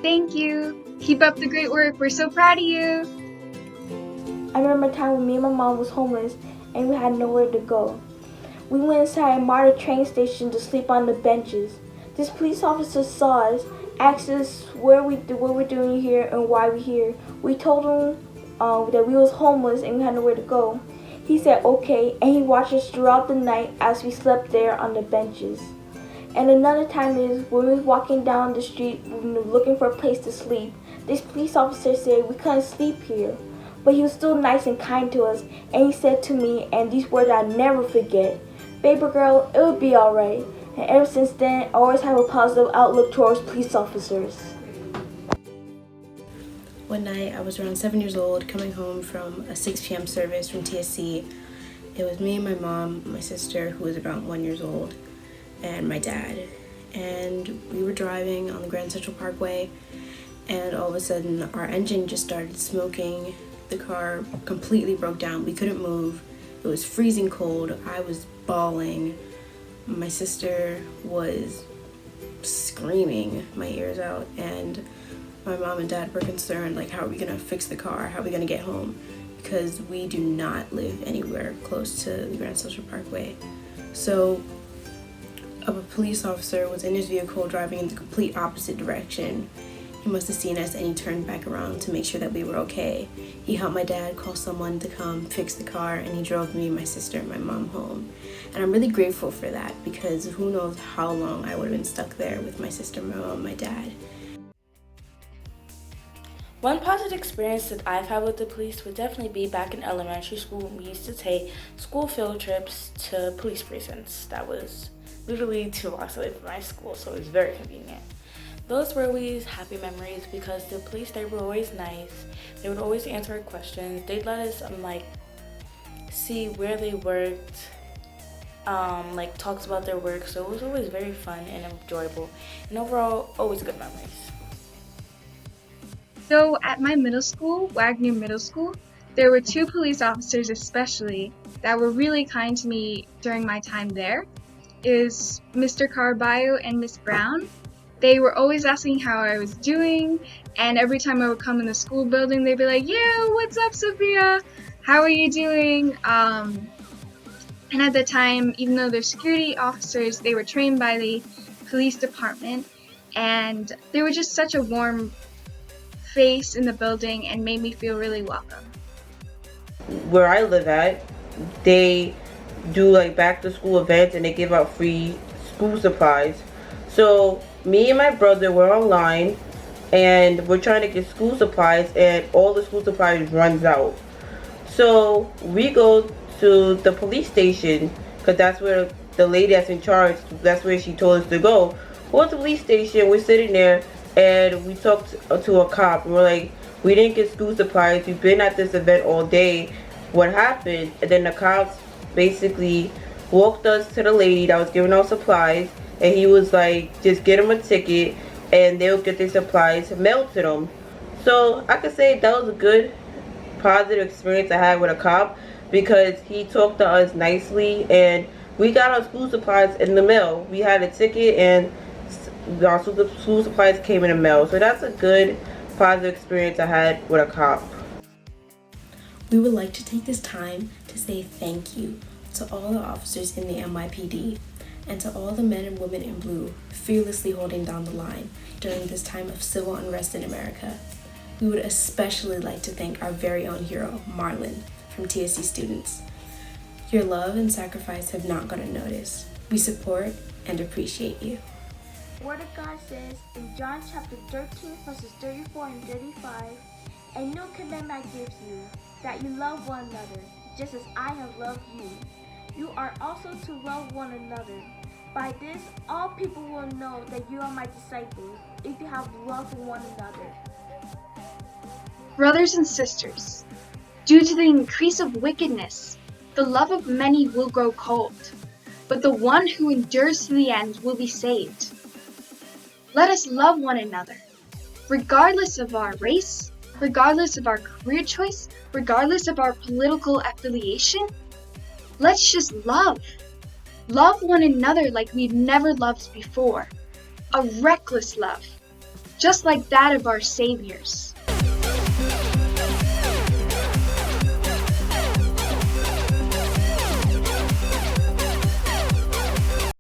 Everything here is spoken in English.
Thank you. Keep up the great work. We're so proud of you. I remember a time when me and my mom was homeless and we had nowhere to go. We went inside a modern train station to sleep on the benches. This police officer saw us, asked us what we're doing here and why we're here. We told him that we was homeless and we had nowhere to go. He said okay, and he watched us throughout the night as we slept there on the benches. And another time is when we were walking down the street looking for a place to sleep. This police officer said we couldn't sleep here. But he was still nice and kind to us, and he said to me, and these words I'll never forget, "Baby girl, it will be alright." And ever since then, I always have a positive outlook towards police officers. One night, I was around 7 years old, coming home from a 6 p.m. service from TSC. It was me and my mom, my sister, who was about 1 year old, and my dad. And we were driving on the Grand Central Parkway, and all of a sudden, our engine just started smoking. The car completely broke down. We couldn't move. It was freezing cold. I was bawling. My sister was screaming my ears out, and my mom and dad were concerned, like, how are we gonna fix the car? How are we gonna get home? Because we do not live anywhere close to the Grand Central Parkway. So a police officer was in his vehicle driving in the complete opposite direction. He must have seen us and he turned back around to make sure that we were okay. He helped my dad call someone to come fix the car, and he drove me, my sister, and my mom home. And I'm really grateful for that, because who knows how long I would have been stuck there with my sister, my mom, my dad. One positive experience that I've had with the police would definitely be back in elementary school when we used to take school field trips to police precincts. That was literally 2 blocks away from my school, so it was very convenient. Those were always happy memories because the police, they were always nice. They would always answer our questions. They'd let us see where they worked, talks about their work. So it was always very fun and enjoyable, and overall, always good memories. So at my middle school, Wagner Middle School, there were 2 police officers especially that were really kind to me during my time there. Is Mr. Caraballo and Miss Brown. They were always asking how I was doing, and every time I would come in the school building, they'd be like, "Yeah, what's up, Sophia? How are you doing?" And at the time, even though they're security officers, they were trained by the police department, and they were just such a warm face in the building and made me feel really welcome. Where I live at, they do like back to school events and they give out free school supplies. So me and my brother were online and we're trying to get school supplies, and all the school supplies runs out. So we go to the police station, because that's where the lady that's in charge, that's where she told us to go. We're at the police station, we're sitting there, and we talked to a cop, and we're like, "We didn't get school supplies, we've been at this event all day, what happened?" And then the cops basically walked us to the lady that was giving out supplies, and he was like, "Just get them a ticket and they'll get their supplies mailed to them." So I could say that was a good positive experience I had with a cop, because he talked to us nicely and we got our school supplies in the mail. We had a ticket and our school supplies came in the mail. So that's a good positive experience I had with a cop. We would like to take this time to say thank you to all the officers in the NYPD and to all the men and women in blue fearlessly holding down the line during this time of civil unrest in America. We would especially like to thank our very own hero, Marlon, from TSC Students. Your love and sacrifice have not gone unnoticed. We support and appreciate you. Word of God says in John chapter 13, verses 34 and 35, "A new commandment I give you, that you love one another, just as I have loved you. You are also to love one another. By this, all people will know that you are my disciples, if you have love for one another." Brothers and sisters, due to the increase of wickedness, the love of many will grow cold, but the one who endures to the end will be saved. Let us love one another, regardless of our race, regardless of our career choice, regardless of our political affiliation. Let's just love. Love one another like we've never loved before. A reckless love. just like that of our saviors.